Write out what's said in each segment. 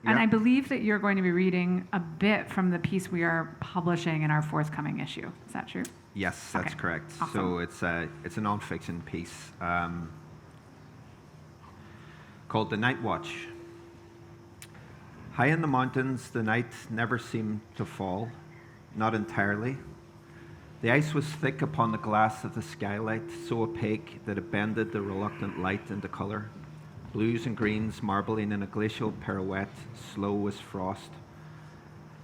And Yep. I believe that you're going to be reading a bit from the piece we are publishing in our forthcoming issue. Is that true? Yes, that's Okay. correct. Awesome. So it's a non-fiction piece called The Night Watch. High in the mountains, the night never seemed to fall, not entirely. The ice was thick upon the glass of the skylight, so opaque that it bended the reluctant light into colour. Blues and greens marbling in a glacial pirouette, slow as frost.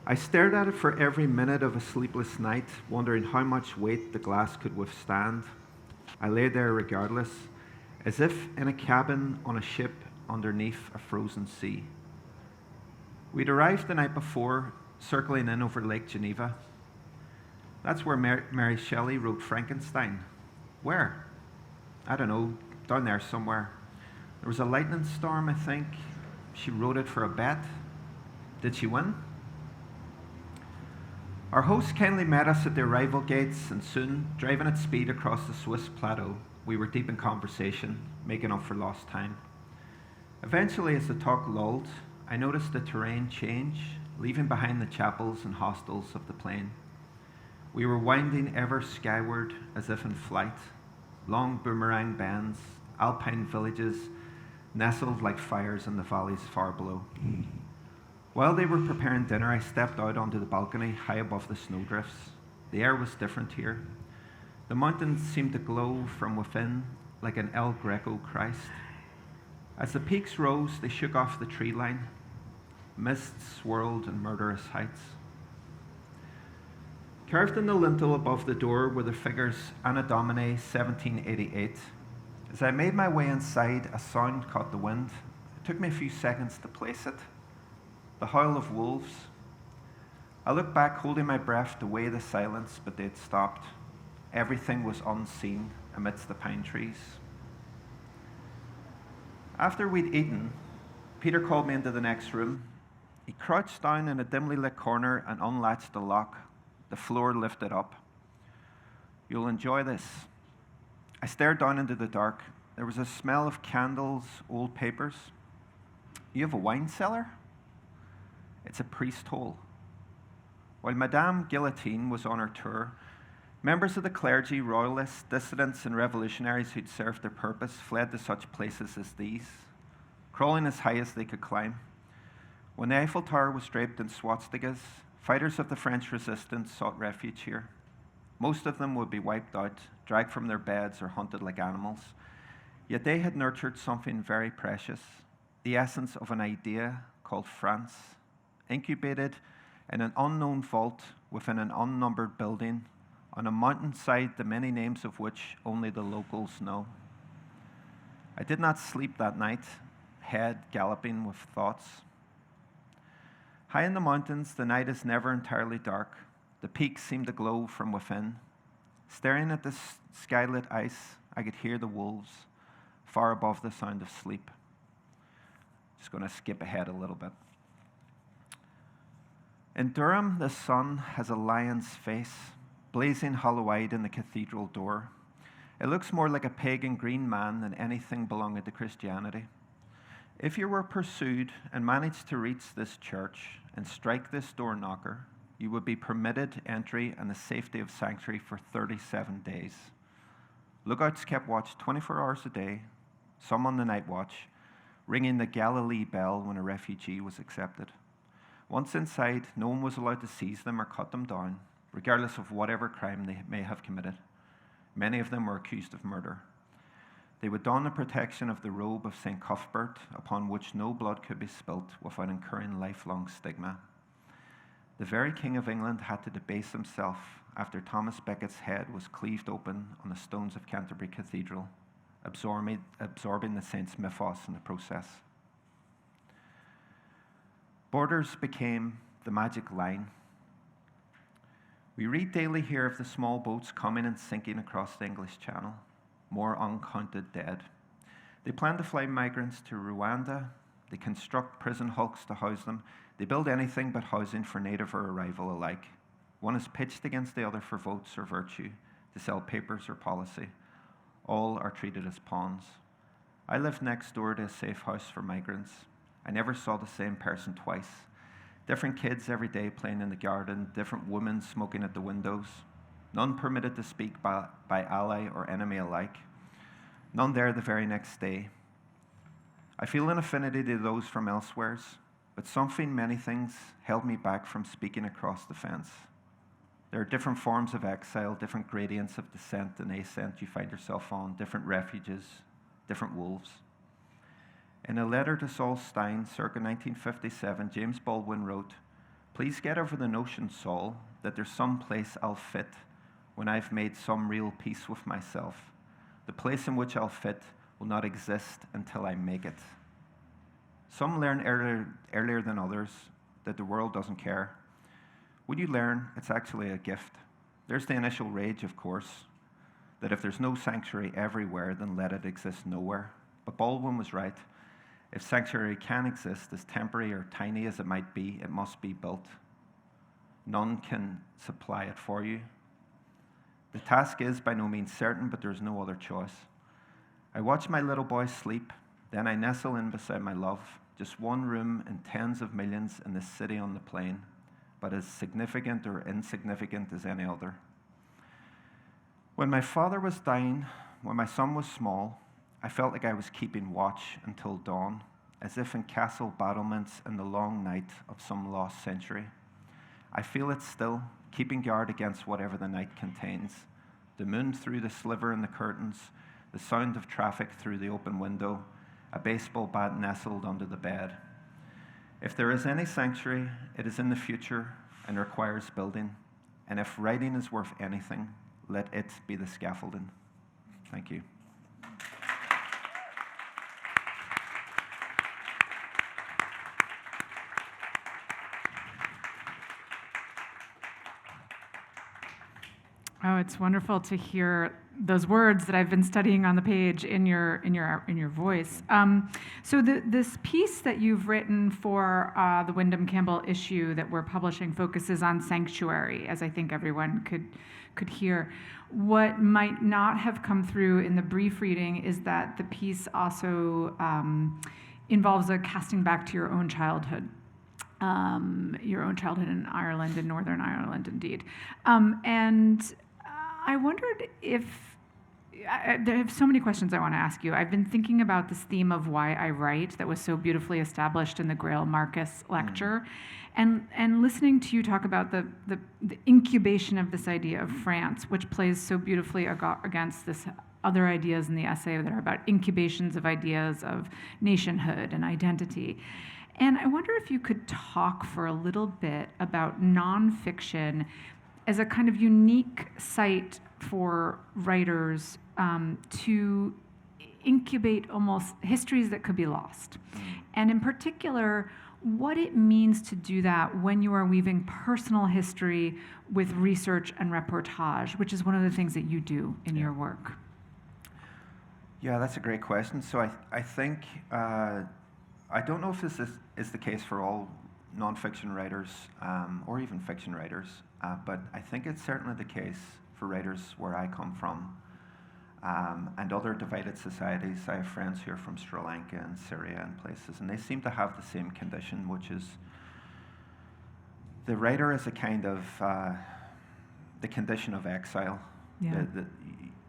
I stared at it for every minute of a sleepless night, wondering how much weight the glass could withstand. I lay there regardless, as if in a cabin on a ship underneath a frozen sea. We'd arrived the night before, circling in over Lake Geneva. That's where Mary Shelley wrote Frankenstein. Where? I don't know, down there somewhere. There was a lightning storm, I think. She wrote it for a bet. Did she win? Our host kindly met us at the arrival gates, and soon, driving at speed across the Swiss plateau, we were deep in conversation, making up for lost time. Eventually, as the talk lulled, I noticed the terrain change, leaving behind the chapels and hostels of the plain. We were winding ever skyward as if in flight, long boomerang bends, alpine villages, nestled like fires in the valleys far below. While they were preparing dinner, I stepped out onto the balcony high above the snowdrifts. The air was different here. The mountains seemed to glow from within like an El Greco Christ. As the peaks rose, they shook off the tree line. Mist swirled in murderous heights. Carved in the lintel above the door were the figures Anno Domini 1788. As I made my way inside, a sound caught the wind. It took me a few seconds to place it. The howl of wolves. I looked back, holding my breath to weigh the silence, but they'd stopped. Everything was unseen amidst the pine trees. After we'd eaten, Peter called me into the next room. He crouched down in a dimly lit corner and unlatched the lock. The floor lifted up. You'll enjoy this. I stared down into the dark. There was a smell of candles, old papers. You have a wine cellar? It's a priest hole. While Madame Guillotine was on her tour, members of the clergy, royalists, dissidents, and revolutionaries who'd served their purpose fled to such places as these, crawling as high as they could climb. When the Eiffel Tower was draped in swastikas, fighters of the French resistance sought refuge here. Most of them would be wiped out, dragged from their beds, or hunted like animals. Yet they had nurtured something very precious, the essence of an idea called France, incubated in an unknown vault within an unnumbered building on a mountainside the many names of which only the locals know. I did not sleep that night, head galloping with thoughts. High in the mountains, the night is never entirely dark. The peaks seem to glow from within. Staring at the skylit ice, I could hear the wolves far above the sound of sleep. Just going to skip ahead a little bit. In Durham, the sun has a lion's face, blazing hollow-eyed in the cathedral door. It looks more like a pagan green man than anything belonging to Christianity. If you were pursued and managed to reach this church and strike this door knocker, you would be permitted entry and the safety of sanctuary for 37 days. Lookouts kept watch 24 hours a day, some on the night watch, ringing the Galilee bell when a refugee was accepted. Once inside, no one was allowed to seize them or cut them down, regardless of whatever crime they may have committed. Many of them were accused of murder. They would don the protection of the robe of St. Cuthbert, upon which no blood could be spilt without incurring lifelong stigma. The very King of England had to debase himself after Thomas Becket's head was cleaved open on the stones of Canterbury Cathedral, absorbing the saint's mythos in the process. Borders became the magic line. We read daily here of the small boats coming and sinking across the English Channel, more uncounted dead. They plan to fly migrants to Rwanda. They construct prison hulks to house them. They build anything but housing for native or arrival alike. One is pitched against the other for votes or virtue, to sell papers or policy. All are treated as pawns. I live next door to a safe house for migrants. I never saw the same person twice. Different kids every day playing in the garden, different women smoking at the windows. None permitted to speak by ally or enemy alike. None there the very next day. I feel an affinity to those from elsewheres, but something, many things, held me back from speaking across the fence. There are different forms of exile, different gradients of descent and ascent you find yourself on, different refuges, different wolves. In a letter to Saul Stein, circa 1957, James Baldwin wrote, "Please get over the notion, Saul, that there's some place I'll fit when I've made some real peace with myself. The place in which I'll fit will not exist until I make it." Some learn earlier than others that the world doesn't care. When you learn, it's actually a gift. There's the initial rage, of course, that if there's no sanctuary everywhere, then let it exist nowhere. But Baldwin was right. If sanctuary can exist, as temporary or tiny as it might be, it must be built. None can supply it for you. The task is by no means certain, but there's no other choice. I watch my little boy sleep, then I nestle in beside my love, just one room in tens of millions in this city on the plain, but as significant or insignificant as any other. When my father was dying, when my son was small, I felt like I was keeping watch until dawn, as if in castle battlements in the long night of some lost century. I feel it still, keeping guard against whatever the night contains. The moon through the sliver in the curtains, the sound of traffic through the open window, a baseball bat nestled under the bed. If there is any sanctuary, it is in the future and requires building. And if writing is worth anything, let it be the scaffolding. Thank you. Oh, it's wonderful to hear those words that I've been studying on the page in your voice. So this piece that you've written for the Windham-Campbell issue that we're publishing focuses on sanctuary, as I think everyone could hear. What might not have come through in the brief reading is that the piece also involves a casting back to your own childhood. In Ireland, in Northern Ireland, indeed. And I wondered if, I have so many questions I want to ask you. I've been thinking about this theme of why I write that was so beautifully established in the Grail Marcus lecture, and listening to you talk about the incubation of this idea of France, which plays so beautifully against this other ideas in the essay that are about incubations of ideas of nationhood and identity. And I wonder if you could talk for a little bit about nonfiction as a kind of unique site for writers to incubate almost histories that could be lost. And in particular, what it means to do that when you are weaving personal history with research and reportage, which is one of the things that you do in your work. Yeah, that's a great question. So I think, I don't know if this is the case for all nonfiction writers or even fiction writers, but I think it's certainly the case for writers where I come from and other divided societies. I have friends here from Sri Lanka and Syria and places, and they seem to have the same condition, which is the writer is a kind of the condition of exile. Yeah.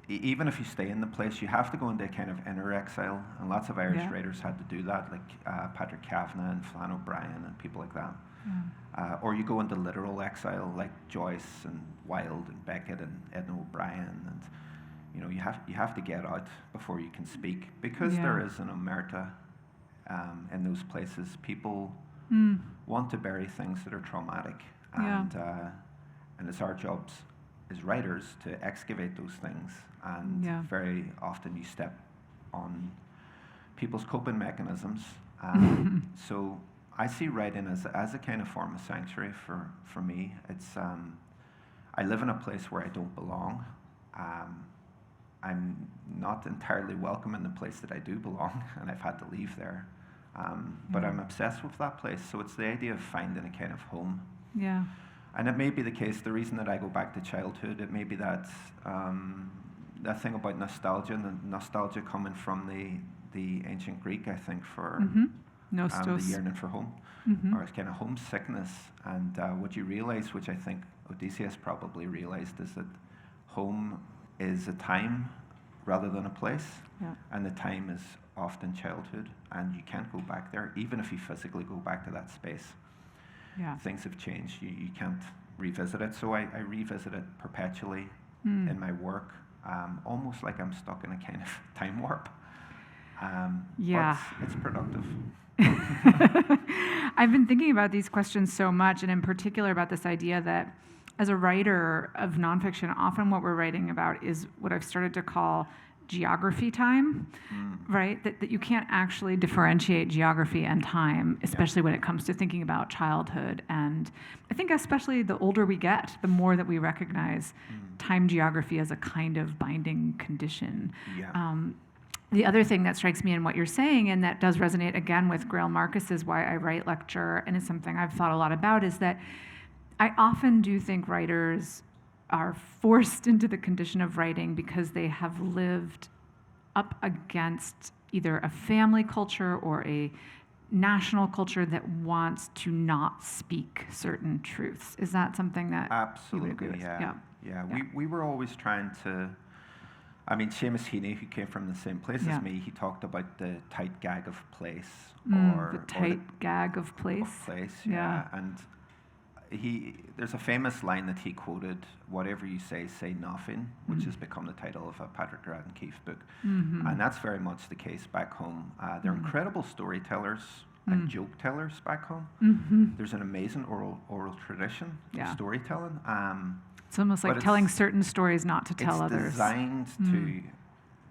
Even if you stay in the place, you have to go into a kind of inner exile, and lots of Irish writers had to do that, like Patrick Kavanagh and Flann O'Brien and people like that. Yeah. Or you go into literal exile, like Joyce and Wilde and Beckett and Edna O'Brien, and you have to get out before you can speak, because there is an omerta in those places. People want to bury things that are traumatic, and it's our jobs as writers to excavate those things, and very often you step on people's coping mechanisms. So I see writing as a kind of form of sanctuary for me. It's I live in a place where I don't belong. I'm not entirely welcome in the place that I do belong, and I've had to leave there. But I'm obsessed with that place, so it's the idea of finding a kind of home. Yeah. And it may be the case, the reason that I go back to childhood, it may be that that thing about nostalgia, and the nostalgia coming from the ancient Greek, I think, for the Nostos. yearning for home, or it's kind of homesickness. And what you realize, which I think Odysseus probably realized, is that home is a time rather than a place, Yeah. and the time is often childhood, and you can't go back there, even if you physically go back to that space. Yeah. Things have changed. You can't revisit it. So I revisit it perpetually in my work, almost like I'm stuck in a kind of time warp. Yeah. But it's productive. I've been thinking about these questions so much, and in particular about this idea that as a writer of nonfiction, often what we're writing about is what I've started to call geography time, right? That you can't actually differentiate geography and time, especially when it comes to thinking about childhood. And I think especially the older we get, the more that we recognize time geography as a kind of binding condition. Yeah. The other thing that strikes me in what you're saying, and that does resonate again with Grail Marcus's Why I Write lecture, and is something I've thought a lot about, is that I often do think writers are forced into the condition of writing because they have lived up against either a family culture or a national culture that wants to not speak certain truths. Is that something that you would agree Absolutely, with? yeah. Yeah. We were always trying to, I mean, Seamus Heaney, who came from the same place Yeah. as me, he talked about the tight gag of place. The tight gag of place. Of place, Yeah. And there's a famous line that he quoted, "Whatever you say nothing," which has become the title of a Patrick Radden Keefe book. And that's very much the case back home. They're incredible storytellers and joke tellers back home. There's an amazing oral tradition of storytelling. It's almost like but telling certain stories not to tell it's others. designed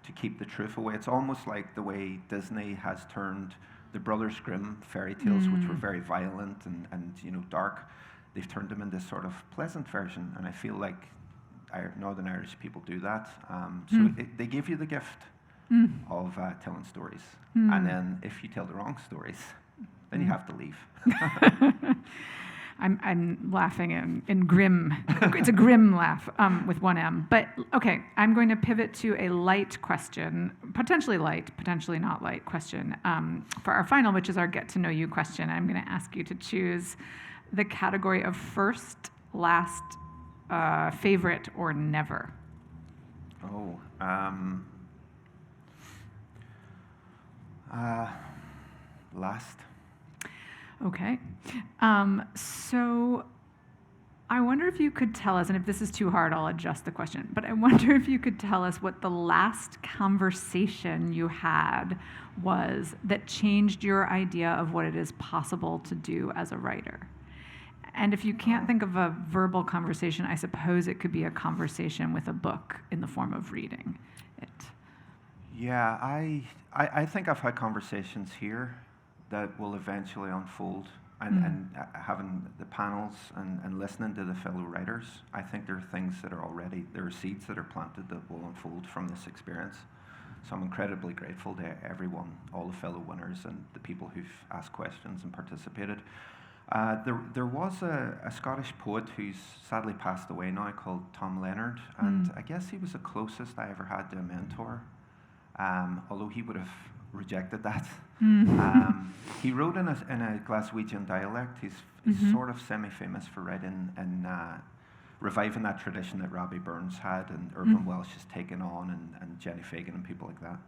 to keep the truth away. It's almost like the way Disney has turned the Brothers Grimm fairy tales, which were very violent and dark. They've turned them into sort of pleasant version, and I feel like Northern Irish people do that. They give you the gift of telling stories, and then if you tell the wrong stories, then you have to leave. I'm laughing in grim. It's a grim laugh with one M. But okay, I'm going to pivot to a light question, potentially light, potentially not light question for our final, which is our get to know you question. I'm going to ask you to choose the category of first, last, favorite, or never. Oh, last. Okay. So I wonder if you could tell us, and if this is too hard, I'll adjust the question, but I wonder if you could tell us what the last conversation you had was that changed your idea of what it is possible to do as a writer. And if you can't think of a verbal conversation, I suppose it could be a conversation with a book in the form of reading it. Yeah, I think I've had conversations here that will eventually unfold, and having the panels and listening to the fellow writers, I think there are things that there are seeds that are planted that will unfold from this experience. So I'm incredibly grateful to everyone, all the fellow winners and the people who've asked questions and participated. There was a Scottish poet who's sadly passed away now called Tom Leonard, and I guess he was the closest I ever had to a mentor, although he would have rejected that. He wrote in a Glaswegian dialect. He's sort of semi-famous for writing and reviving that tradition that Robbie Burns had and Irvine Welsh has taken on, and Jenny Fagan and people like that.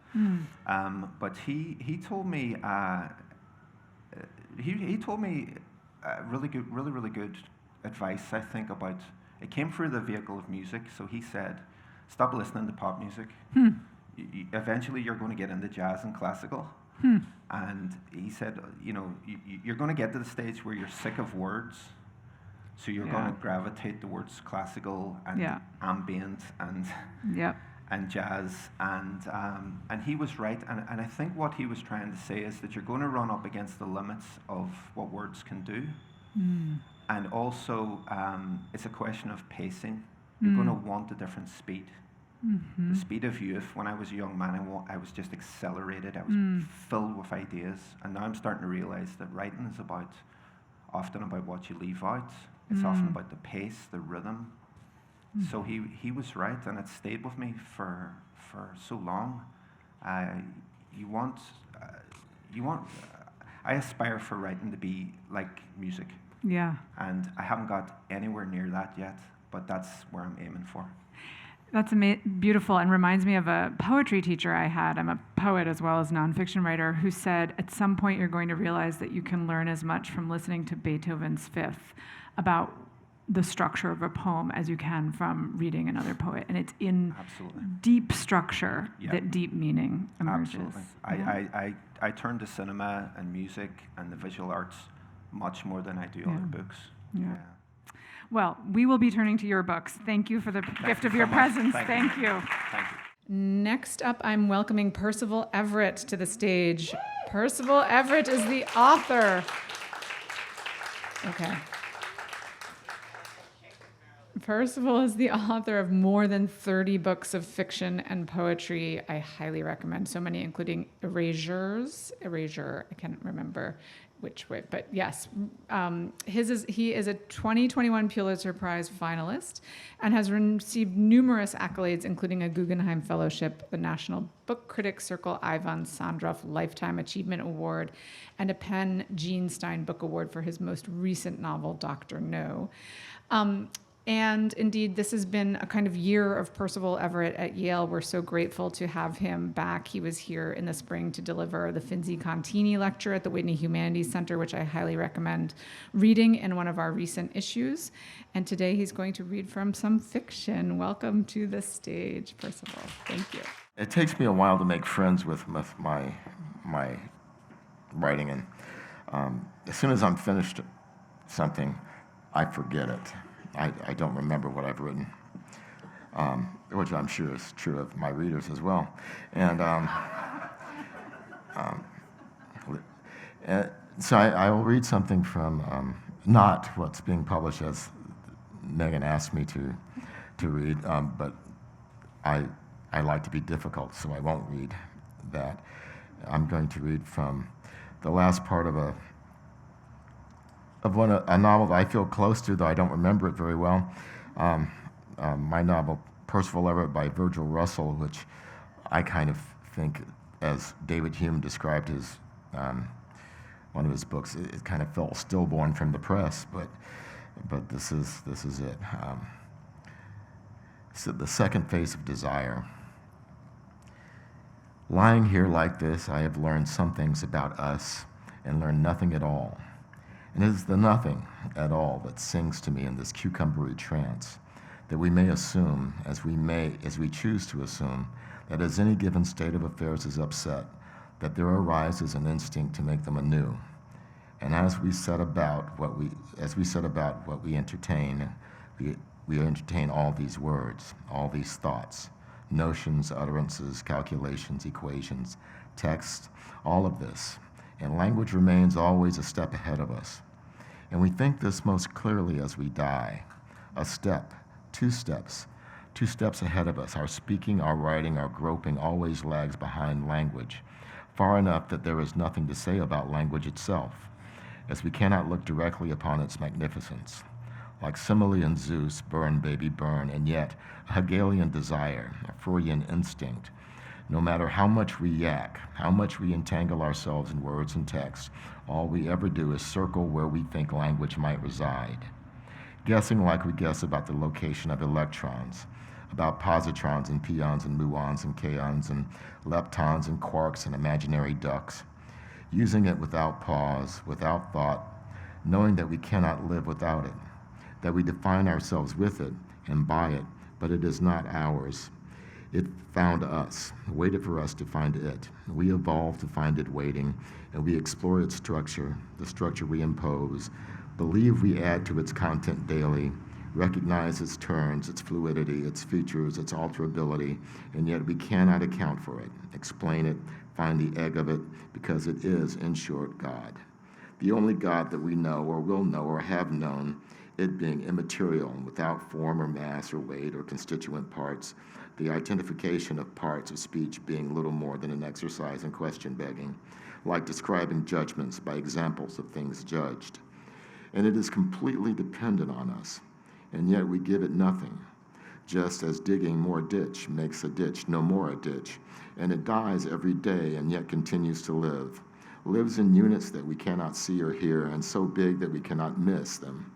But he told me he told me really good advice, I think, about it came through the vehicle of music. So he said, stop listening to pop music. Eventually you're going to get into jazz and classical. And he said, you're going to get to the stage where you're sick of words, so you're going to gravitate towards classical and ambient and jazz. And he was right. And I think what he was trying to say is that you're going to run up against the limits of what words can do. And also, it's a question of pacing. You're going to want a different speed. The speed of youth. When I was a young man, I was just accelerated. I was filled with ideas. And now I'm starting to realize that writing is often about what you leave out. It's often about the pace, the rhythm. So he was right, and it stayed with me for so long. I aspire for writing to be like music, Yeah. and I haven't got anywhere near that yet, but that's where I'm aiming for. That's beautiful, and reminds me of a poetry teacher I had. I'm a poet as well as nonfiction writer, who said, at some point you're going to realize that you can learn as much from listening to Beethoven's Fifth about the structure of a poem as you can from reading another poet. And it's in Absolutely. deep structure Yeah. that deep meaning emerges. Absolutely. Yeah. I turn to cinema and music and the visual arts much more than I do Yeah. other books. Yeah. Well, we will be turning to your books. Thank you for the gift of your so much. presence. Thank you. Thank you. Thank you. Next up, I'm welcoming Percival Everett to the stage. Percival Everett is the author. Okay. Percival is the author of more than 30 books of fiction and poetry. I highly recommend so many, including Erasure, I can't remember which way, but yes. He is a 2021 Pulitzer Prize finalist and has received numerous accolades, including a Guggenheim Fellowship, the National Book Critics Circle Ivan Sandroff Lifetime Achievement Award, and a Penn Gene Stein Book Award for his most recent novel, Dr. No. And indeed, this has been a kind of year of Percival Everett at Yale. We're so grateful to have him back. He was here in the spring to deliver the Finzi Contini lecture at the Whitney Humanities Center, which I highly recommend reading in one of our recent issues. And today he's going to read from some fiction. Welcome to the stage, Percival. Thank you. It takes me a while to make friends with my writing, and as soon as I'm finished something, I forget it. I don't remember what I've written, which I'm sure is true of my readers as well. And so I will read something from not what's being published, as Meghan asked me to read, but I like to be difficult, so I won't read that. I'm going to read from the last part of a novel that I feel close to, though I don't remember it very well. My novel, Percival Everett by Virgil Russell, which I kind of think, as David Hume described his one of his books, it kind of felt stillborn from the press, but this is it. So the second phase of desire. Lying here like this, I have learned some things about us and learned nothing at all. And it is the nothing at all that sings to me in this cucumbery trance, that we may assume, as we choose to assume, that as any given state of affairs is upset, that there arises an instinct to make them anew. And as we set about what we entertain, we entertain all these words, all these thoughts, notions, utterances, calculations, equations, text, all of this. And language remains always a step ahead of us. And we think this most clearly as we die. A step, two steps ahead of us. Our speaking, our writing, our groping always lags behind language, far enough that there is nothing to say about language itself, as we cannot look directly upon its magnificence. Like Simile and Zeus, burn, baby, burn, and yet a Hegelian desire, a Freudian instinct. No matter how much we yak, how much we entangle ourselves in words and text, all we ever do is circle where we think language might reside. Guessing like we guess about the location of electrons, about positrons and pions and muons and kaons and leptons and quarks and imaginary ducks. Using it without pause, without thought, knowing that we cannot live without it, that we define ourselves with it and by it, but it is not ours. It found us, waited for us to find it. We evolved to find it waiting, and we explore its structure, the structure we impose, believe we add to its content daily, recognize its turns, its fluidity, its features, its alterability, and yet we cannot account for it, explain it, find the egg of it, because it is, in short, God. The only God that we know or will know or have known, it being immaterial, without form or mass or weight or constituent parts, the identification of parts of speech being little more than an exercise in question begging, like describing judgments by examples of things judged. And it is completely dependent on us, and yet we give it nothing, just as digging more ditch makes a ditch no more a ditch, and it dies every day and yet continues to live, lives in units that we cannot see or hear, and so big that we cannot miss them.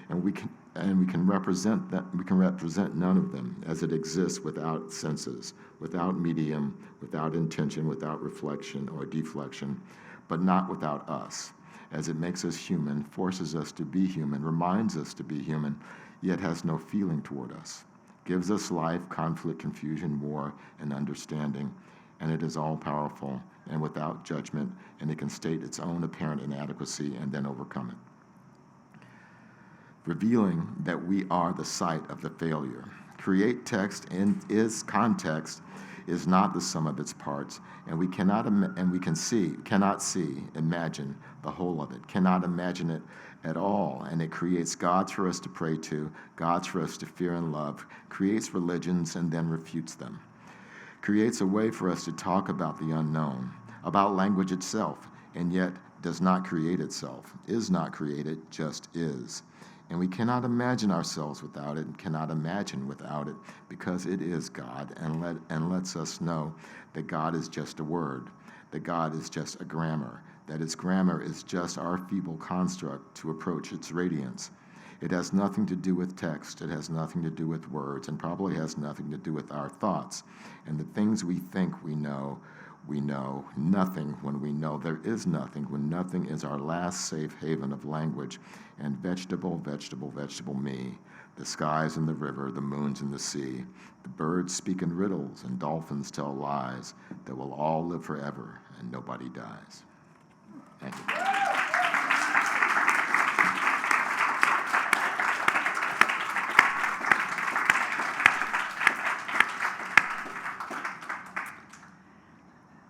And we can represent none of them as it exists without senses, without medium, without intention, without reflection or deflection, but not without us, as it makes us human, forces us to be human, reminds us to be human, yet has no feeling toward us, gives us life, conflict, confusion, war, and understanding, and it is all-powerful and without judgment, and it can state its own apparent inadequacy and then overcome it, revealing that we are the site of the failure. Create text in its context is not the sum of its parts, and we cannot imagine the whole of it, cannot imagine it at all, and it creates gods for us to pray to, gods for us to fear and love, creates religions and then refutes them, creates a way for us to talk about the unknown, about language itself, and yet does not create itself, is not created, just is. And we cannot imagine ourselves without it, and cannot imagine without it, because it is God, and lets us know that God is just a word, that God is just a grammar, that its grammar is just our feeble construct to approach its radiance. It has nothing to do with text, it has nothing to do with words, and probably has nothing to do with our thoughts. And the things we think we know nothing when we know there is nothing, when nothing is our last safe haven of language, and vegetable me, the skies and the river, the moons and the sea, the birds speak in riddles and dolphins tell lies that will all live forever and nobody dies. Thank you.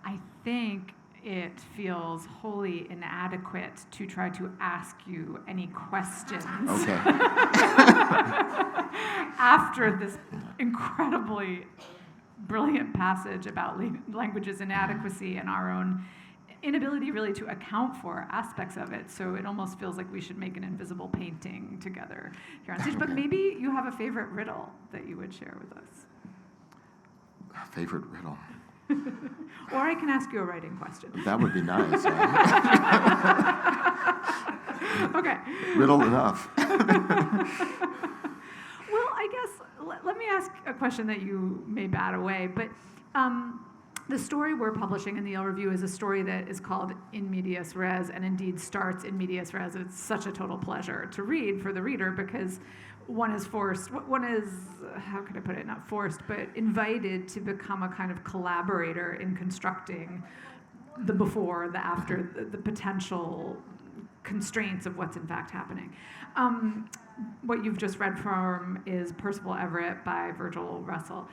I think it feels wholly inadequate to try to ask you any questions Okay. after this incredibly brilliant passage about language's inadequacy and our own inability really to account for aspects of it. So it almost feels like we should make an invisible painting together here on stage. But maybe you have a favorite riddle that you would share with us. A favorite riddle. Or I can ask you a writing question. That would be nice. Okay. Riddle enough. Well, I guess, let me ask a question that you may bat away, but the story we're publishing in the Yale Review is a story that is called In Medias Res, and indeed starts in medias res. It's such a total pleasure to read for the reader because one is, how can I put it, not forced, but invited to become a kind of collaborator in constructing the before, the after, the potential constraints of what's in fact happening. What you've just read from is Percival Everett by Virgil Russell.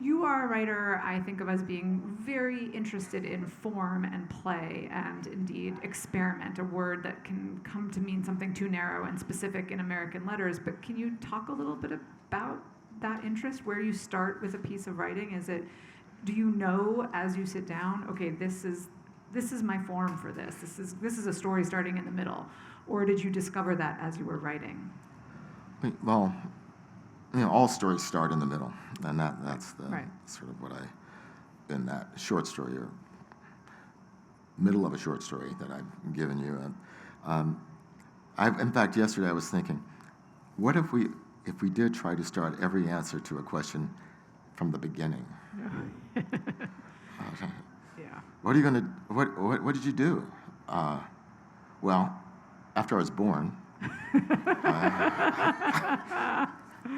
You are a writer I think of as being very interested in form and play and indeed experiment, a word that can come to mean something too narrow and specific in American letters. But can you talk a little bit about that interest, where you start with a piece of writing? Do you know as you sit down, okay, this is my form for this. This is a story starting in the middle, or did you discover that as you were writing? Well, all stories start in the middle, and that's the right. Sort of what in that short story or middle of a short story that I've given you. In fact, yesterday I was thinking, what if we did try to start every answer to a question from the beginning? Yeah. What are you going to? What did you do? Well, after I was born.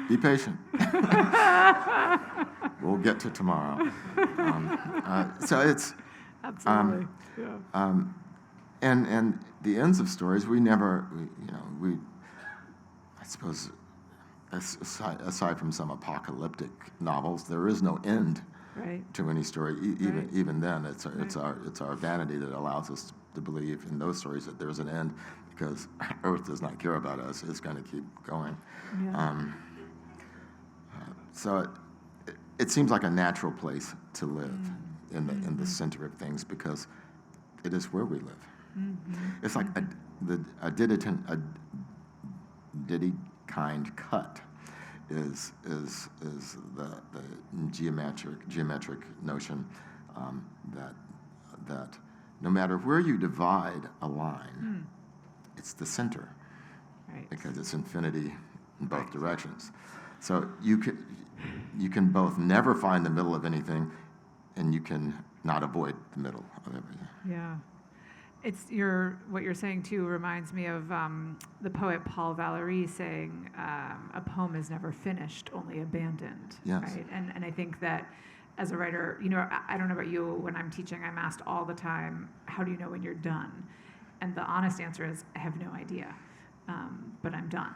Be patient. We'll get to tomorrow. So it's absolutely. Yeah. And the ends of stories we never, I suppose, aside from some apocalyptic novels, there is no end right. to any story. Even then, it's our vanity that allows us to believe in those stories that there's an end, because Earth does not care about us. It's going to keep going. Yeah. So it seems like a natural place to live in the center of things, because it is where we live. Mm-hmm. It's like a Diddy-kind cut is the geometric notion that no matter where you divide a line, it's the center, Right. because it's infinity in both directions. So you can both never find the middle of anything, and you can not avoid the middle of everything. Yeah. What you're saying too reminds me of the poet Paul Valéry saying, "A poem is never finished, only abandoned." Yes. Right. And I think that as a writer, I don't know about you. When I'm teaching, I'm asked all the time, "How do you know when you're done?" And the honest answer is, I have no idea, but I'm done.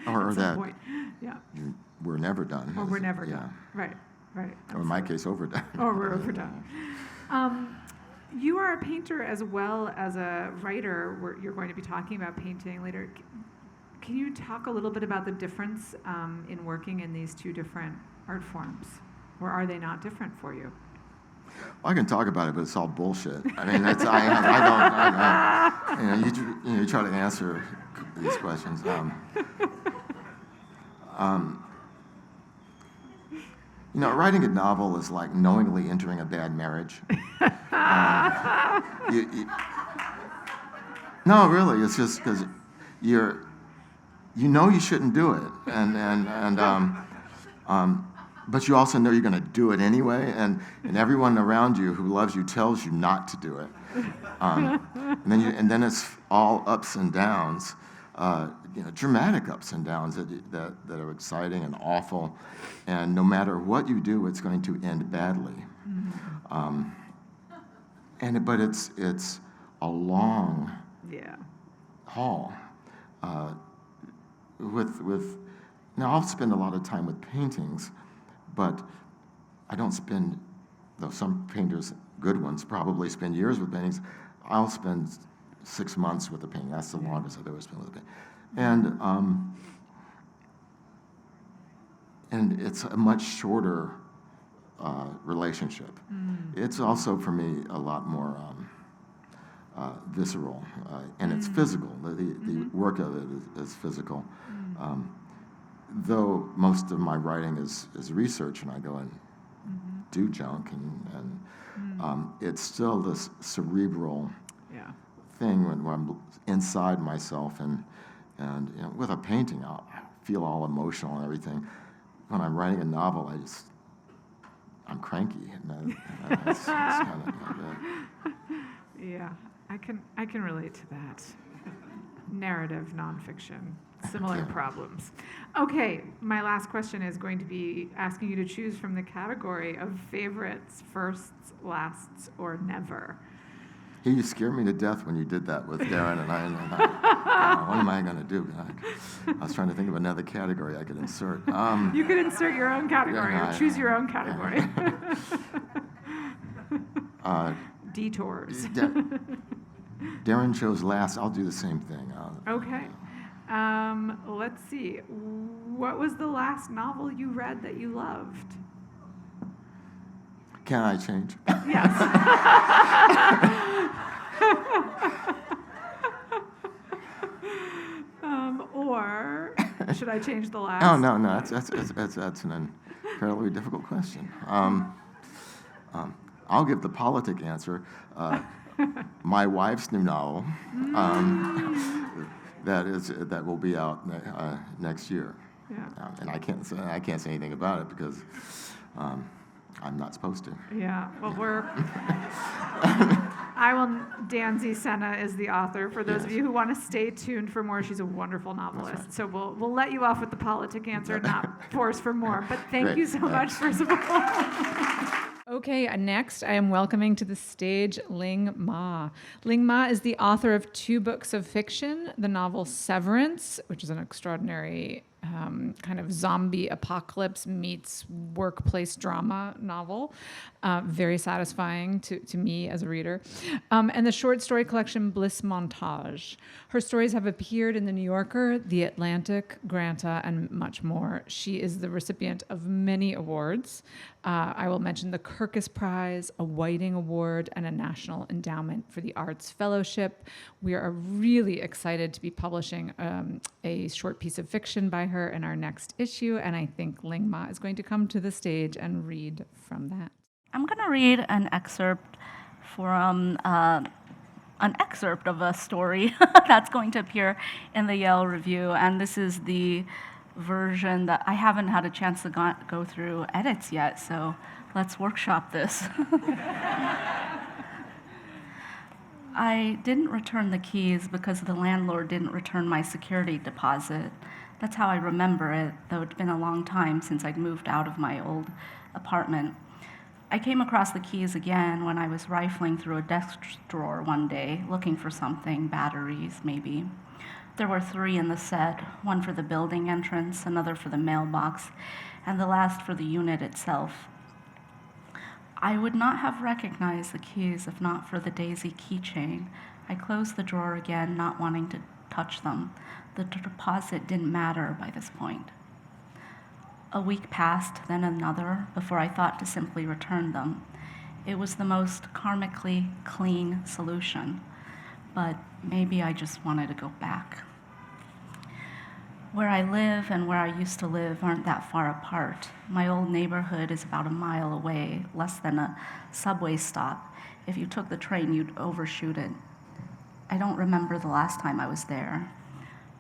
Or At some that point. Yeah. we're never done. Or we're never Yeah. done. Right. Right. Or in my case, overdone. Or we're overdone. You are a painter as well as a writer. You're going to be talking about painting later. Can you talk a little bit about the difference in working in these two different art forms? Or are they not different for you? Well, I can talk about it, but it's all bullshit. I mean, you try to answer these questions. Writing a novel is like knowingly entering a bad marriage. No, really, it's just because you shouldn't do it, but you also know you're going to do it anyway, and everyone around you who loves you tells you not to do it, and then it's all ups and downs, dramatic ups and downs that are exciting and awful, and no matter what you do, it's going to end badly. But it's a long haul. Now I'll spend a lot of time with paintings, but I don't spend, though some painters, good ones, probably spend years with paintings. I'll spend 6 months with a painting. That's the longest I've ever spent with a painting. And it's a much shorter relationship. It's also, for me, a lot more visceral, and it's physical. The work of it is physical. Though most of my writing is research, and I go and do junk, and it's still this cerebral thing when I'm inside myself, and with a painting, I feel all emotional and everything. When I'm writing a novel, I'm cranky, and it's kind of like that. Yeah, I can relate to that. Narrative, nonfiction, similar problems. Okay, my last question is going to be asking you to choose from the category of favorites, firsts, lasts, or never. Hey, you scared me to death when you did that with Darran and I. What am I going to do? I was trying to think of another category I could insert. You could insert your own category or choose your own category. Detours. Darran chose last. I'll do the same thing. Okay. Let's see. What was the last novel you read that you loved? Can I change? Yes. Or should I change the last? Oh, no. That's an incredibly difficult question. I'll give the politic answer. My wife's new novel that will be out next year. Yeah. And I can't say anything about it because I'm not supposed to. Yeah. Well, Danzy Senna is the author. For those of you who want to stay tuned for more, she's a wonderful novelist. Right. So we'll let you off with the politic answer, not force for more. But thank you so much, Percival. Okay, next I am welcoming to the stage Ling Ma. Ling Ma is the author of 2 books of fiction, the novel Severance, which is an extraordinary kind of zombie apocalypse meets workplace drama novel, very satisfying to me as a reader, and the short story collection Bliss Montage. Her stories have appeared in The New Yorker, The Atlantic, Granta, and much more. She is the recipient of many awards. I will mention the Kirkus Prize, a Whiting Award, and a National Endowment for the Arts Fellowship. We are really excited to be publishing a short piece of fiction by her in our next issue, and I think Ling Ma is going to come to the stage and read from that. I'm going to read an excerpt from an excerpt of a story that's going to appear in the Yale Review. And this is the version that I haven't had a chance to go through edits yet, so let's workshop this. I didn't return the keys because the landlord didn't return my security deposit. That's how I remember it, though it's been a long time since I'd moved out of my old apartment. I came across the keys again when I was rifling through a desk drawer one day, looking for something, batteries maybe. There were 3 in the set, one for the building entrance, another for the mailbox, and the last for the unit itself. I would not have recognized the keys if not for the daisy keychain. I closed the drawer again, not wanting to touch them. The deposit didn't matter by this point. A week passed, then another, before I thought to simply return them. It was the most karmically clean solution, but maybe I just wanted to go back. Where I live and where I used to live aren't that far apart. My old neighborhood is about a mile away, less than a subway stop. If you took the train, you'd overshoot it. I don't remember the last time I was there.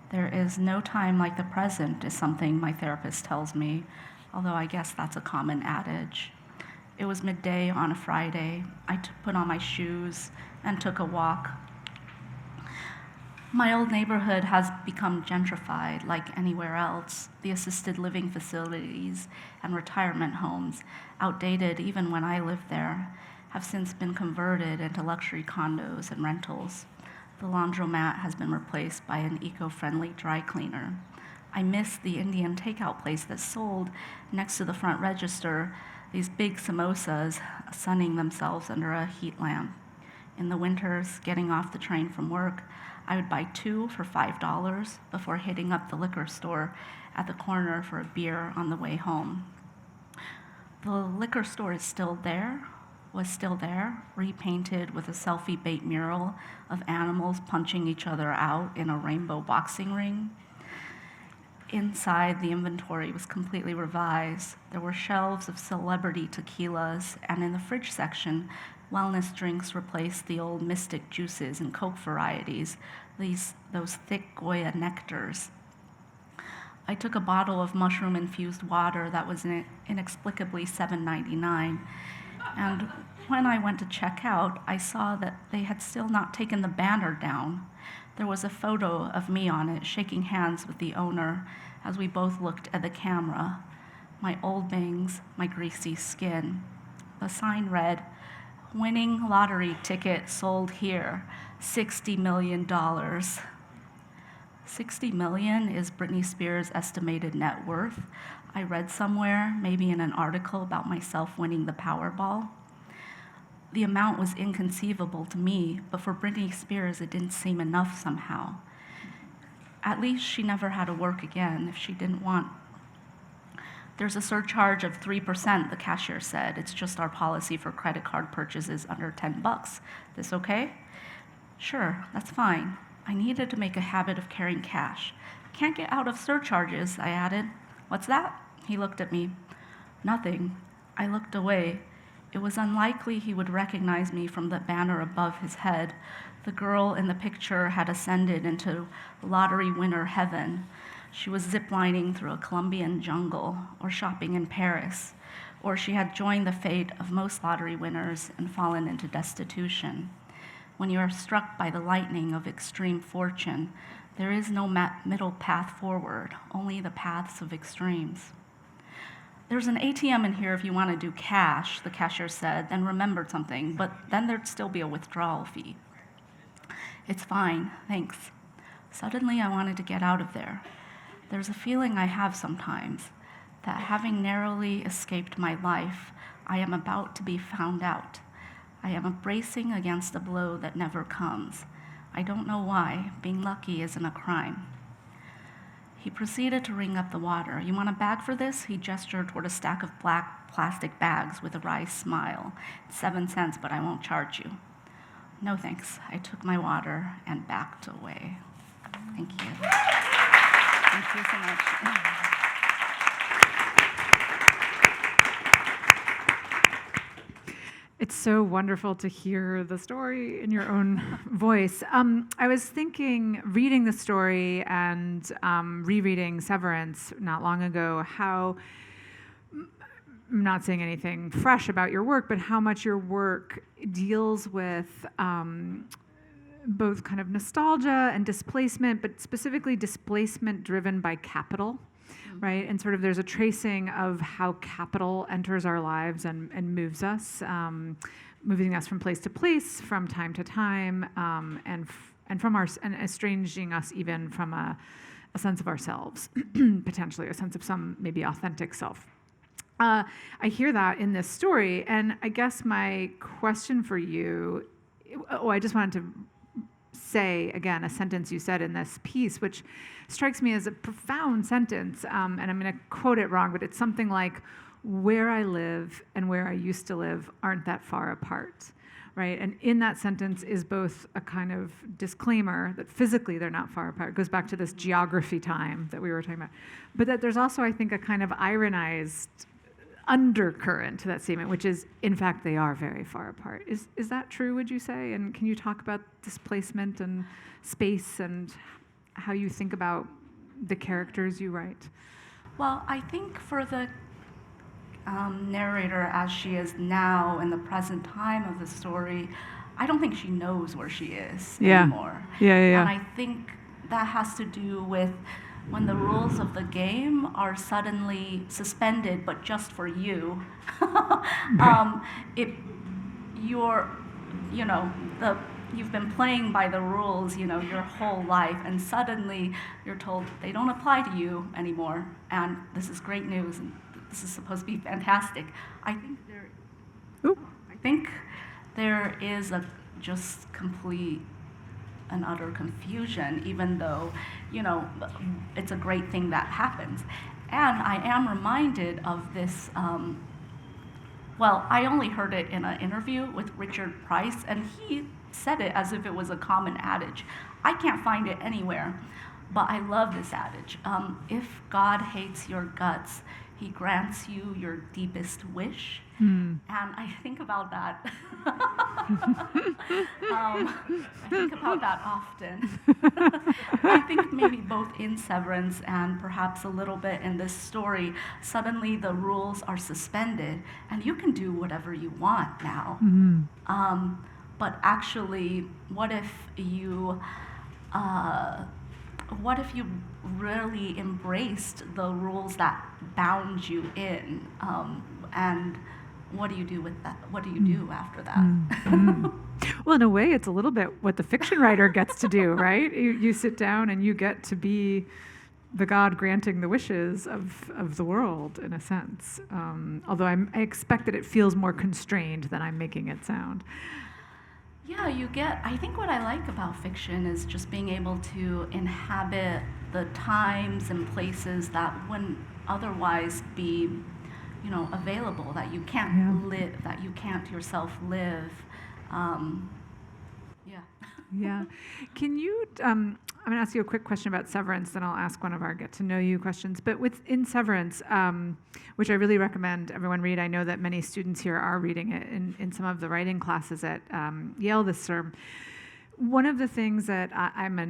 There is no time like the present is something my therapist tells me, although I guess that's a common adage. It was midday on a Friday. I put on my shoes and took a walk. My old neighborhood has become gentrified like anywhere else. The assisted living facilities and retirement homes, outdated even when I lived there, have since been converted into luxury condos and rentals. The laundromat has been replaced by an eco-friendly dry cleaner. I miss the Indian takeout place that sold, next to the front register, these big samosas sunning themselves under a heat lamp. In the winters, getting off the train from work, I would buy 2 for $5 before hitting up the liquor store at the corner for a beer on the way home. The liquor store is still there, was still there, repainted with a selfie bait mural of animals punching each other out in a rainbow boxing ring. Inside, the inventory was completely revised. There were shelves of celebrity tequilas, and in the fridge section, wellness drinks replaced the old Mystic juices and Coke varieties, those thick Goya nectars. I took a bottle of mushroom-infused water that was inexplicably $7.99, and when I went to check out, I saw that they had still not taken the banner down. There was a photo of me on it, shaking hands with the owner as we both looked at the camera. My old bangs, my greasy skin. The sign read, "Winning lottery ticket sold here, $60 million. $60 million is Britney Spears' estimated net worth. I read somewhere, maybe in an article about myself winning the Powerball. The amount was inconceivable to me, but for Britney Spears, it didn't seem enough somehow. At least she never had to work again if she didn't want. There's a surcharge of 3%, the cashier said. It's just our policy for credit card purchases under $10. This okay? Sure, that's fine. I needed to make a habit of carrying cash. Can't get out of surcharges, I added. What's that? He looked at me. Nothing. I looked away. It was unlikely he would recognize me from the banner above his head. The girl in the picture had ascended into lottery winner heaven. She was ziplining through a Colombian jungle, or shopping in Paris, or she had joined the fate of most lottery winners and fallen into destitution. When you are struck by the lightning of extreme fortune, there is no middle path forward, only the paths of extremes. There's an ATM in here if you want to do cash, the cashier said, then remembered something, but then there'd still be a withdrawal fee. It's fine, thanks. Suddenly I wanted to get out of there. There's a feeling I have sometimes, that having narrowly escaped my life, I am about to be found out. I am bracing against a blow that never comes. I don't know why. Being lucky isn't a crime. He proceeded to ring up the water. You want a bag for this? He gestured toward a stack of black plastic bags with a wry smile. It's 7 cents, but I won't charge you. No thanks. I took my water and backed away. Thank you. Thank you so much. It's so wonderful to hear the story in your own voice. I was thinking, reading the story and rereading Severance not long ago, how, I'm not saying anything fresh about your work, but how much your work deals with both kind of nostalgia and displacement, but specifically displacement driven by capital, right? And sort of there's a tracing of how capital enters our lives and moves us, moving us from place to place, from time to time, and from and estranging us even from a sense of ourselves, potentially a sense of some maybe authentic self. I hear that in this story, and I guess my question for you, I just wanted to say again a sentence you said in this piece, which strikes me as a profound sentence, and I'm going to quote it wrong, but it's something like, "Where I live and where I used to live aren't that far apart," right? And in that sentence is both a kind of disclaimer that physically they're not far apart. It goes back to this geography time that we were talking about, but that there's also, I think, a kind of ironized undercurrent to that statement, which is, in fact, they are very far apart. Is that true, would you say? And can you talk about displacement and space and how you think about the characters you write? Well, I think for the narrator as she is now in the present time of the story, I don't think she knows where she is anymore. Yeah. And I think that has to do with when the rules of the game are suddenly suspended, but just for you. You've been playing by the rules, your whole life, and suddenly you're told they don't apply to you anymore, and this is great news, and this is supposed to be fantastic. I think there is a just complete and utter confusion, even though, it's a great thing that happens. And I am reminded of this, I only heard it in an interview with Richard Price, and he said it as if it was a common adage. I can't find it anywhere, but I love this adage. If God hates your guts, he grants you your deepest wish. And I think about that. I think about that often. I think maybe both in Severance and perhaps a little bit in this story, suddenly the rules are suspended and you can do whatever you want now. But actually, what if you really embraced the rules that bound you in? And what do you do with that? What do you do after that? Well, in a way, it's a little bit what the fiction writer gets to do, right? You sit down and you get to be the God granting the wishes of the world, in a sense. Although I expect that it feels more constrained than I'm making it sound. Yeah, I think what I like about fiction is just being able to inhabit the times and places that wouldn't otherwise be, available, that you can't live, that you can't yourself live. Yeah. Can you, I'm going to ask you a quick question about Severance, then I'll ask one of our get to know you questions. But in Severance, which I really recommend everyone read, I know that many students here are reading it in some of the writing classes at Yale this term. One of the things that I'm a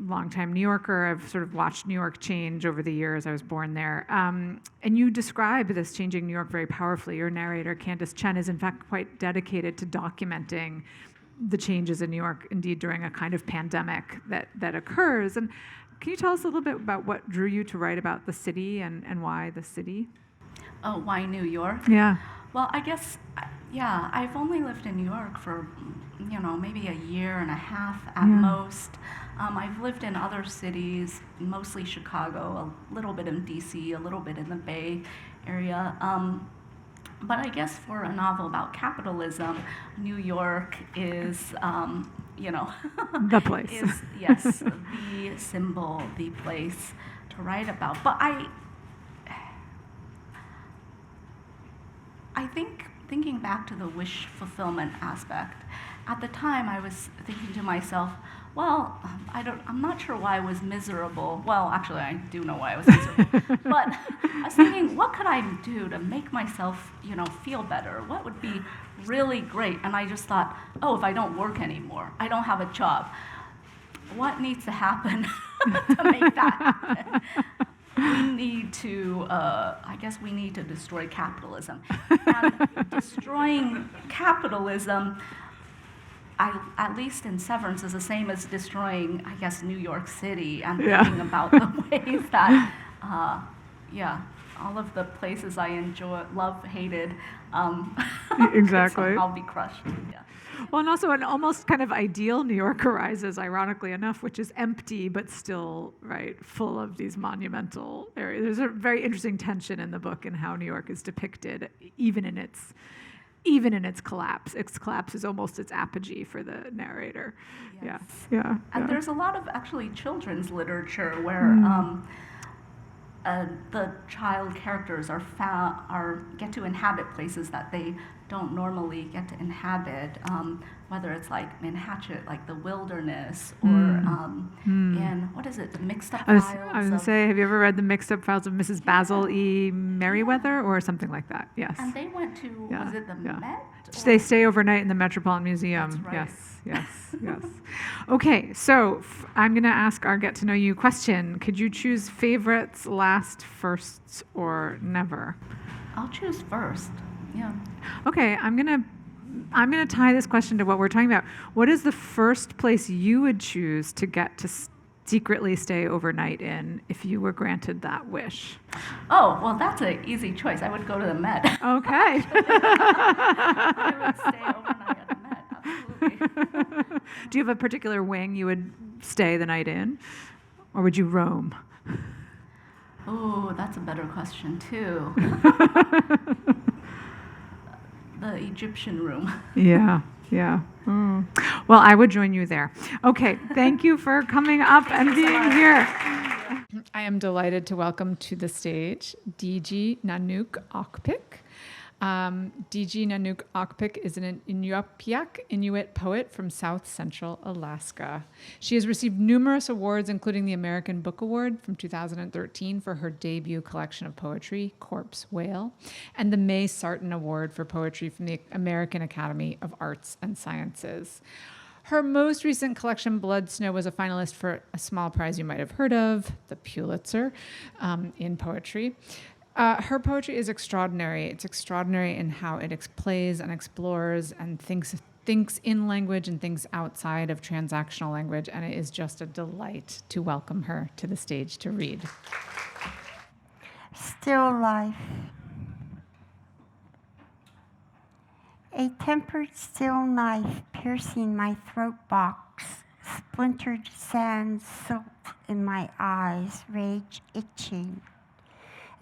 longtime New Yorker, I've sort of watched New York change over the years. I was born there. And you describe this changing New York very powerfully. Your narrator, Candace Chen, is in fact quite dedicated to documenting the changes in New York, indeed during a kind of pandemic that occurs. And can you tell us a little bit about what drew you to write about the city and why the city? Oh, why New York? Yeah. Well, I guess, I've only lived in New York for, maybe a year and a half at most. I've lived in other cities, mostly Chicago, a little bit in DC, a little bit in the Bay Area. But I guess for a novel about capitalism, New York is, the place. Yes, the symbol, the place to write about. But I think, thinking back to the wish fulfillment aspect, at the time I was thinking to myself, well, I'm not sure why I was miserable. Well, actually, I do know why I was miserable. But I was thinking, what could I do to make myself, feel better? What would be really great? And I just thought, oh, if I don't work anymore, I don't have a job. What needs to happen to make that happen? We need to, we need to destroy capitalism. And destroying capitalism, at least in Severance, is the same as destroying, New York City, and thinking about the ways that, all of the places I love, hated, Exactly. could somehow be crushed. Yeah. Well, and also an almost kind of ideal New York arises, ironically enough, which is empty but still, right, full of these monumental areas. There's a very interesting tension in the book in how New York is depicted, even in its collapse. Its collapse is almost its apogee for the narrator. Yes. Yeah. And there's a lot of actually children's literature where the child characters get to inhabit places that they don't normally get to inhabit, whether it's like Manhattan, like the wilderness, or in, what is it, the Mixed Up Files? I was going to say, have you ever read the Mixed Up Files of Mrs. Basil E. Merriweather, or something like that? Yes. And they went to, was it the Met? They stay overnight in the Metropolitan Museum. That's right. Yes. Okay, so I'm going to ask our get to know you question. Could you choose favorites, last, first, or never? I'll choose first. Yeah. Okay, I'm gonna tie this question to what we're talking about. What is the first place you would choose to get to secretly stay overnight in if you were granted that wish? Oh, well, that's an easy choice. I would go to the Met. Okay. I would stay overnight at the Met, absolutely. Do you have a particular wing you would stay the night in, or would you roam? Oh, that's a better question too. The Egyptian room. Yeah. Well, I would join you there. Okay, thank you for coming up and being here. I am delighted to welcome to the stage DG nanouk okpik. DG nanouk okpik is an Inuit poet from South Central Alaska. She has received numerous awards, including the American Book Award from 2013 for her debut collection of poetry, Corpse Whale, and the May Sarton Award for poetry from the American Academy of Arts and Sciences. Her most recent collection, Blood Snow, was a finalist for a small prize you might have heard of, the Pulitzer, in poetry. Her poetry is extraordinary. It's extraordinary in how it plays and explores and thinks in language and thinks outside of transactional language, and it is just a delight to welcome her to the stage to read. Still life. A tempered steel knife piercing my throat box, splintered sand silt in my eyes, rage itching.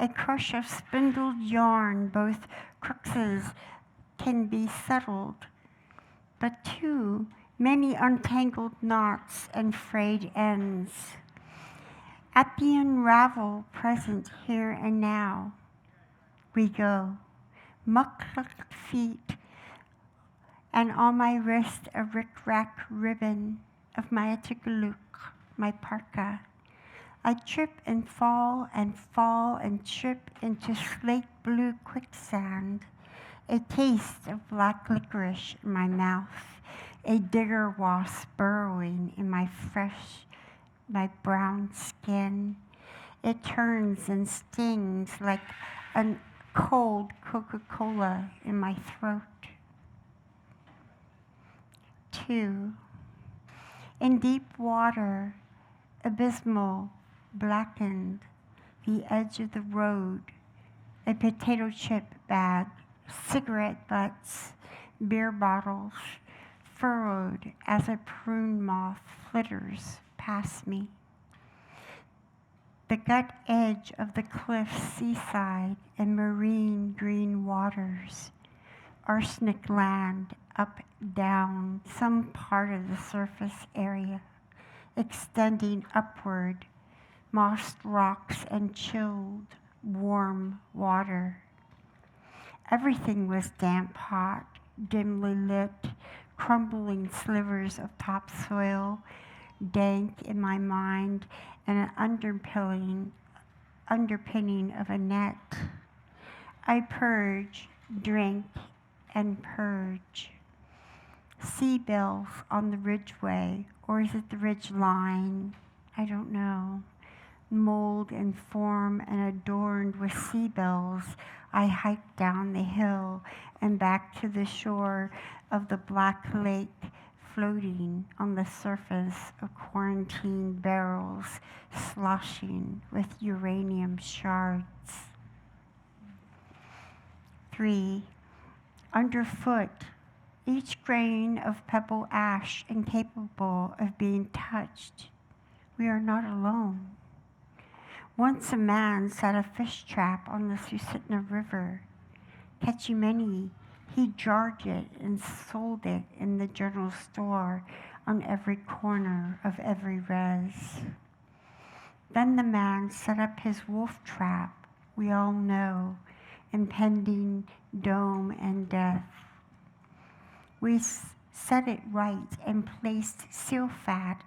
A crush of spindled yarn, both cruxes can be settled, but too many untangled knots and frayed ends. Appian ravel present here and now. We go, muck-clucked feet, and on my wrist a rick-rack ribbon of my atikuluk, my parka. I trip and fall and trip into slate blue quicksand, a taste of black licorice in my mouth, a digger wasp burrowing in my brown skin. It turns and stings like a cold Coca-Cola in my throat. 2. In deep water, abysmal, blackened, the edge of the road, a potato chip bag, cigarette butts, beer bottles, furrowed as a prune moth flitters past me. The gut edge of the cliff seaside and marine green waters, arsenic land up, down, some part of the surface area, extending upward, mossed rocks and chilled, warm water. Everything was damp hot, dimly lit, crumbling slivers of topsoil, dank in my mind, and an underpinning of a net. I purge, drink, and purge. Seabells on the ridgeway, or is it the ridge line? I don't know. Mold and form and adorned with seabells, I hiked down the hill and back to the shore of the black lake, floating on the surface of quarantine barrels, sloshing with uranium shards. 3. Underfoot, each grain of pebble ash incapable of being touched. We are not alone. Once a man set a fish trap on the Susitna River. Catching many, he jarred it and sold it in the general store on every corner of every res. Then the man set up his wolf trap, we all know, impending dome and death. We set it right and placed seal fat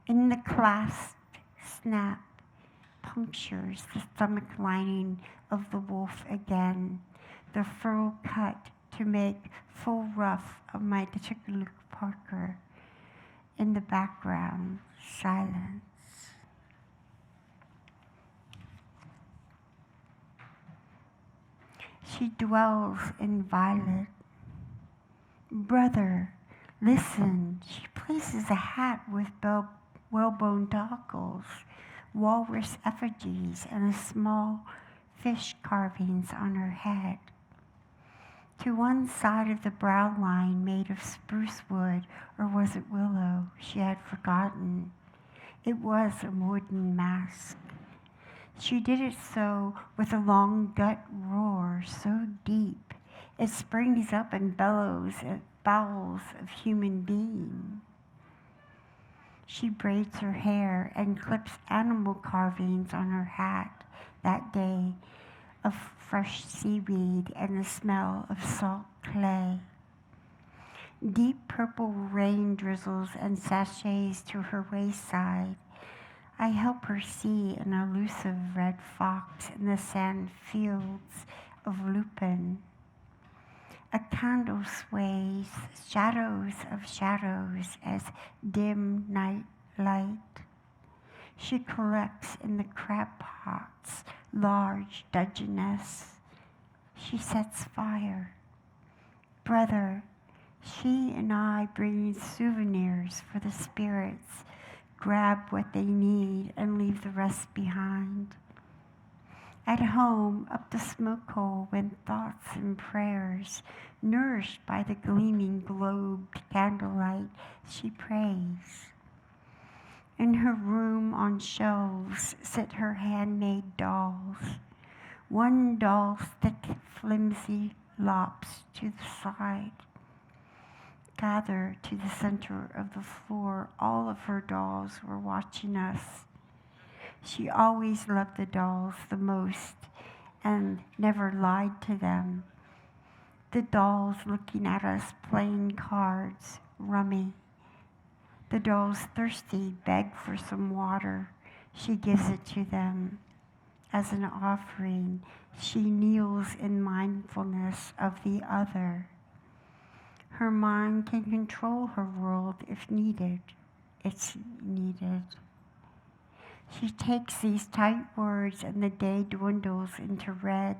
in the clasped snap, punctures the stomach lining of the wolf again, the furrow cut to make full ruff of my Tichiluk Parker. In the background, silence. She dwells in violet. Brother, listen, she places a hat with whalebone goggles, walrus effigies, and a small fish carvings on her head. To one side of the brow line made of spruce wood, or was it willow? She had forgotten. It was a wooden mask. She did it so with a long gut roar, so deep, it springs up and bellows at bowels of human being. She braids her hair and clips animal carvings on her hat that day of fresh seaweed and the smell of salt clay. Deep purple rain drizzles and sachets to her wayside. I help her see an elusive red fox in the sand fields of lupin. A candle sways, shadows of shadows as dim night light. She collects in the crab pots, large Dudgeoness. She sets fire. Brother, she and I bring souvenirs for the spirits, grab what they need and leave the rest behind. At home, up the smoke hole went thoughts and prayers, nourished by the gleaming globed candlelight, she prays. In her room on shelves sit her handmade dolls. One doll's thick, flimsy lops to the side. Gather to the center of the floor, all of her dolls were watching us. She always loved the dolls the most and never lied to them. The dolls looking at us playing cards, rummy. The dolls thirsty beg for some water. She gives it to them. As an offering, she kneels in mindfulness of the other. Her mind can control her world if needed. It's needed. She takes these tight words and the day dwindles into red,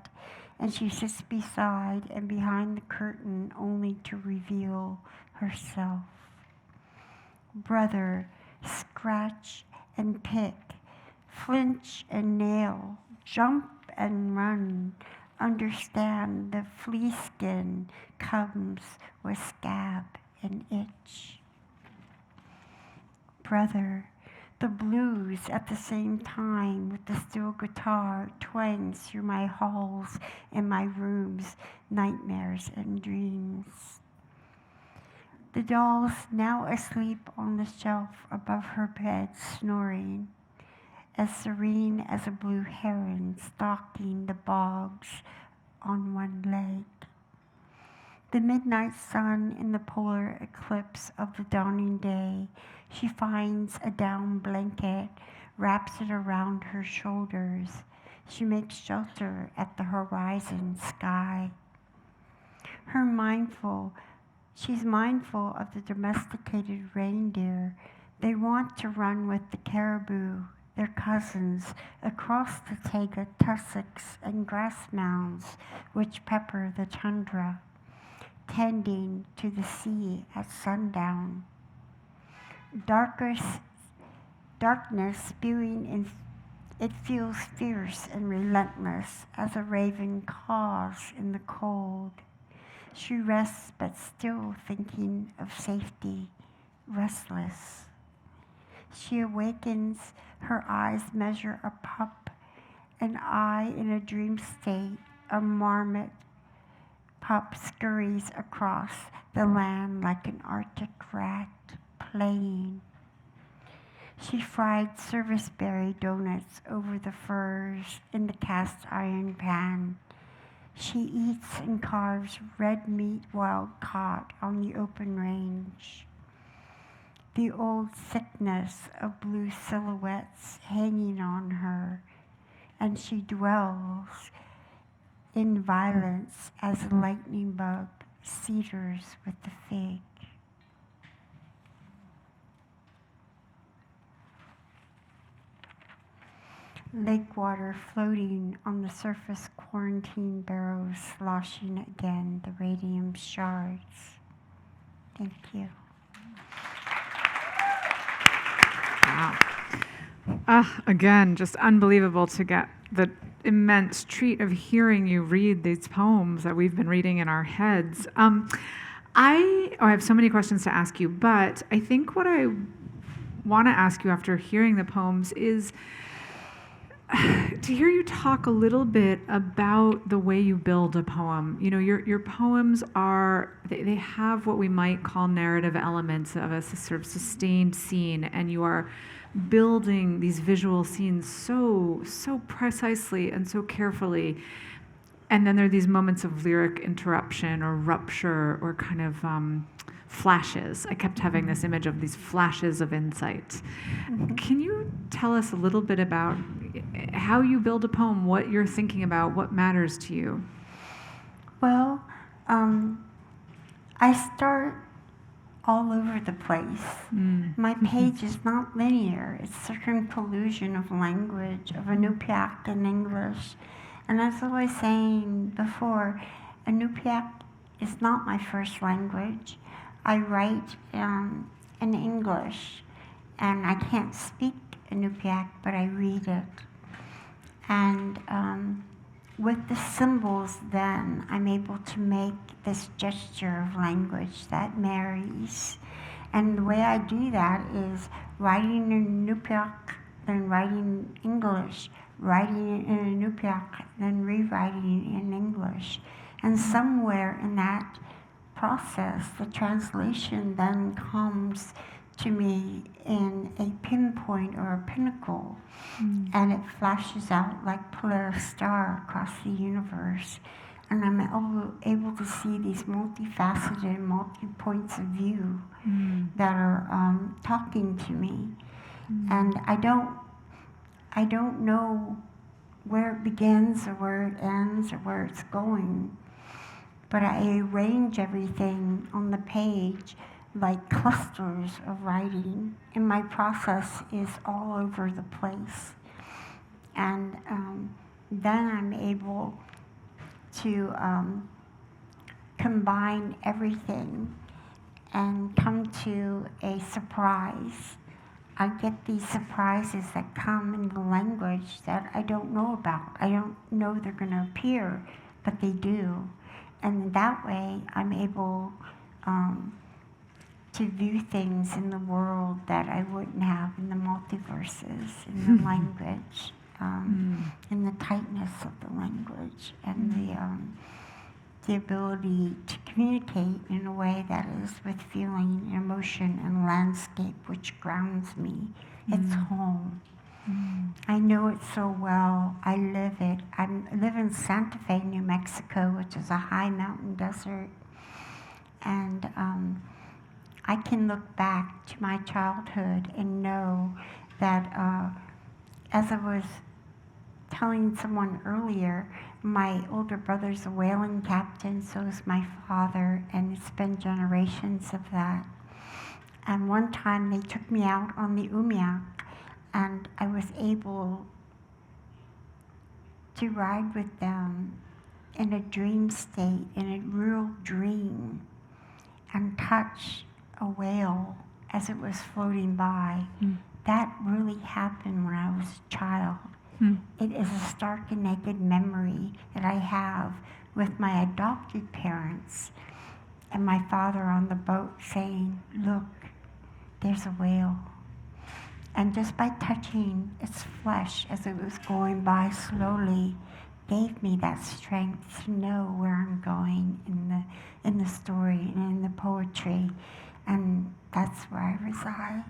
and she sits beside and behind the curtain only to reveal herself. Brother, scratch and pick, flinch and nail, jump and run, understand the flea skin comes with scab and itch. Brother, the blues at the same time with the steel guitar twangs through my halls and my rooms, nightmares and dreams. The dolls now asleep on the shelf above her bed, snoring, as serene as a blue heron stalking the bogs on one leg. The midnight sun in the polar eclipse of the dawning day, she finds a down blanket, wraps it around her shoulders. She makes shelter at the horizon sky. She's mindful of the domesticated reindeer. They want to run with the caribou, their cousins, across the taiga tussocks and grass mounds which pepper the tundra, tending to the sea at sundown. Darkness spewing in it feels fierce and relentless as a raven caws in the cold. She rests but still thinking of safety, restless. She awakens, her eyes measure a pup, and I in a dream state, a marmot pup scurries across the land like an Arctic rat, playing. She fried serviceberry donuts over the furs in the cast iron pan. She eats and carves red meat wild caught on the open range. The old thickness of blue silhouettes hanging on her, and she dwells in violence as a lightning bug cedars with the fig. Lake water floating on the surface, quarantine barrows sloshing again, the radium shards. Thank you. Wow. Again, just unbelievable to get the immense treat of hearing you read these poems that we've been reading in our heads. I have so many questions to ask you, but I think what I want to ask you after hearing the poems is to hear you talk a little bit about the way you build a poem. You know, your poems they have what we might call narrative elements of a sort of sustained scene, and you are building these visual scenes so precisely and so carefully. And then there are these moments of lyric interruption or rupture or kind of flashes. I kept having this image of these flashes of insight. Mm-hmm. Can you tell us a little bit about how you build a poem, what you're thinking about, what matters to you? Well, I start all over the place. My page is not linear. It's circumcollusion of language, of Inupiaq and English. And as I was saying before, Inupiaq is not my first language. I write in English, and I can't speak Inupiaq, but I read it. And with the symbols, then, I'm able to make this gesture of language that marries. And the way I do that is writing in Inupiaq, then writing English, writing in Inupiaq, then rewriting in English. And somewhere in that process, the translation then comes to me in a pinpoint or a pinnacle, and it flashes out like Polaris star across the universe. And I'm able to see these multifaceted, multi-points of view that are talking to me. And I don't know where it begins or where it ends or where it's going, but I arrange everything on the page like clusters of writing, and my process is all over the place. And then I'm able to combine everything and come to a surprise. I get these surprises that come in the language that I don't know about. I don't know they're going to appear, but they do. And that way, I'm able to view things in the world that I wouldn't have in the multiverses, in the language, in the tightness of the language, and the ability to communicate in a way that is with feeling, emotion, and landscape, which grounds me. It's home. I know it so well. I live it. I live in Santa Fe, New Mexico, which is a high mountain desert. And I can look back to my childhood and know that as I was telling someone earlier, my older brother's a whaling captain, so is my father, and it's been generations of that. And one time they took me out on the Umiak, and I was able to ride with them in a dream state, in a real dream, and touch a whale as it was floating by. That really happened when I was a child. It is a stark and naked memory that I have with my adopted parents and my father on the boat saying, "Look, there's a whale." And just by touching its flesh as it was going by slowly gave me that strength to know where I'm going in the story and in the poetry. And that's where I reside.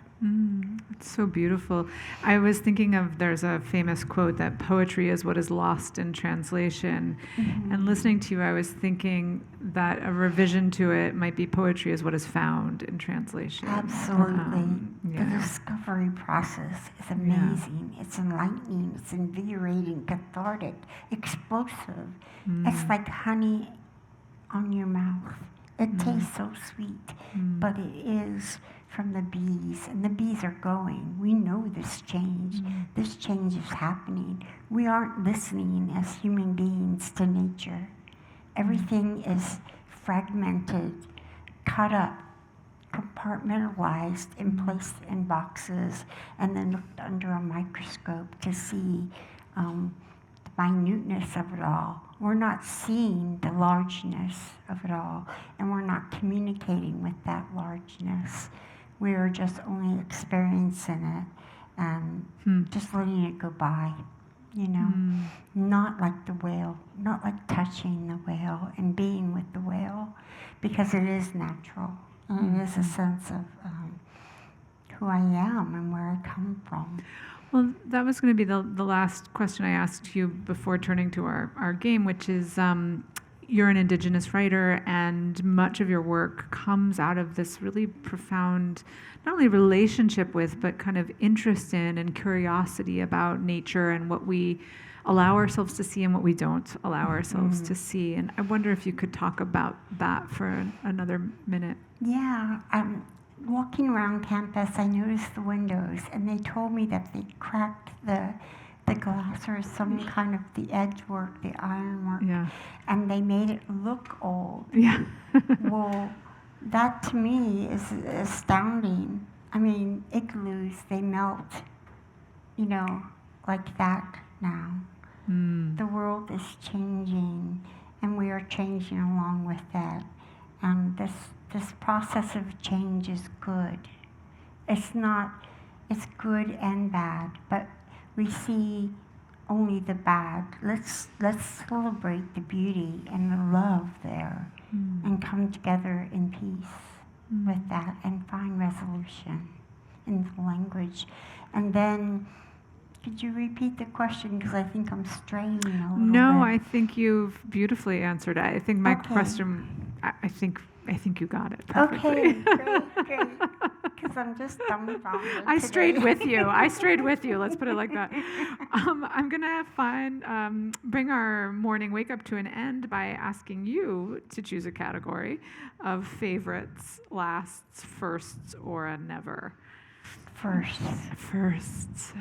It's so beautiful. I was thinking of, there's a famous quote that poetry is what is lost in translation. And listening to you, I was thinking that a revision to it might be poetry is what is found in translation. Absolutely. The discovery process is amazing. It's enlightening. It's invigorating, cathartic, explosive. It's like honey on your mouth. It tastes so sweet, but it is from the bees, and the bees are going. We know this change. This change is happening. We aren't listening as human beings to nature. Everything is fragmented, cut up, compartmentalized, and placed in boxes, and then looked under a microscope to see the minuteness of it all. We're not seeing the largeness of it all, and we're not communicating with that largeness. We are just only experiencing it and just letting it go by, you know? Not like the whale, not like touching the whale and being with the whale, because it is natural, and it is a sense of who I am and where I come from. Well, that was going to be the last question I asked you before turning to our game, which is you're an Indigenous writer, and much of your work comes out of this really profound, not only relationship with, but kind of interest in and curiosity about nature and what we allow ourselves to see and what we don't allow ourselves to see. And I wonder if you could talk about that for another minute. Yeah. Walking around campus, I noticed the windows, and they told me that they cracked the glass or some kind of the edge work, the ironwork, and they made it look old. Well, that to me is astounding. I mean, igloos, they melt, you know, like that now. The world is changing, and we are changing along with that. And this process of change is good. It's good and bad, but we see only the bad. Let's celebrate the beauty and the love there, and come together in peace with that and find resolution in the language. And then, could you repeat the question, because I think I'm straying a little bit. No, I think you've beautifully answered it. I think my question, I think you got it perfectly. Okay, great. Because I'm just dumbfounded. I strayed with you. Let's put it like that. I'm gonna bring our morning wake up to an end by asking you to choose a category of favorites, lasts, firsts, or a never. Firsts.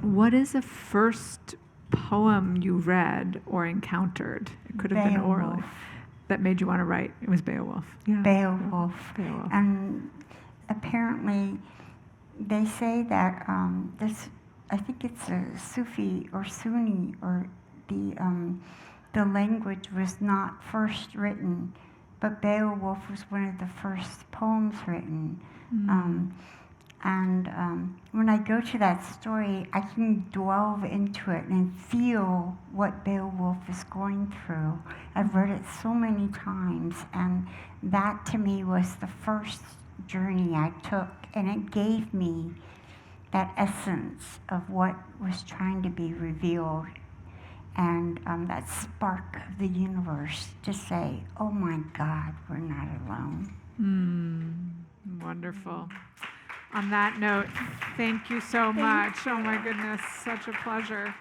What is a first poem you read or encountered? It could have been orally. That made you want to write. It was Beowulf. Yeah. Beowulf. And apparently, they say that I think it's a Sufi or Sunni, or the language was not first written, but Beowulf was one of the first poems written. When I go to that story, I can delve into it and feel what Beowulf is going through. I've read it so many times, and that to me was the first journey I took, and it gave me that essence of what was trying to be revealed, and that spark of the universe to say, oh my God, we're not alone. Wonderful. On that note, thank you so much. Oh my goodness, such a pleasure.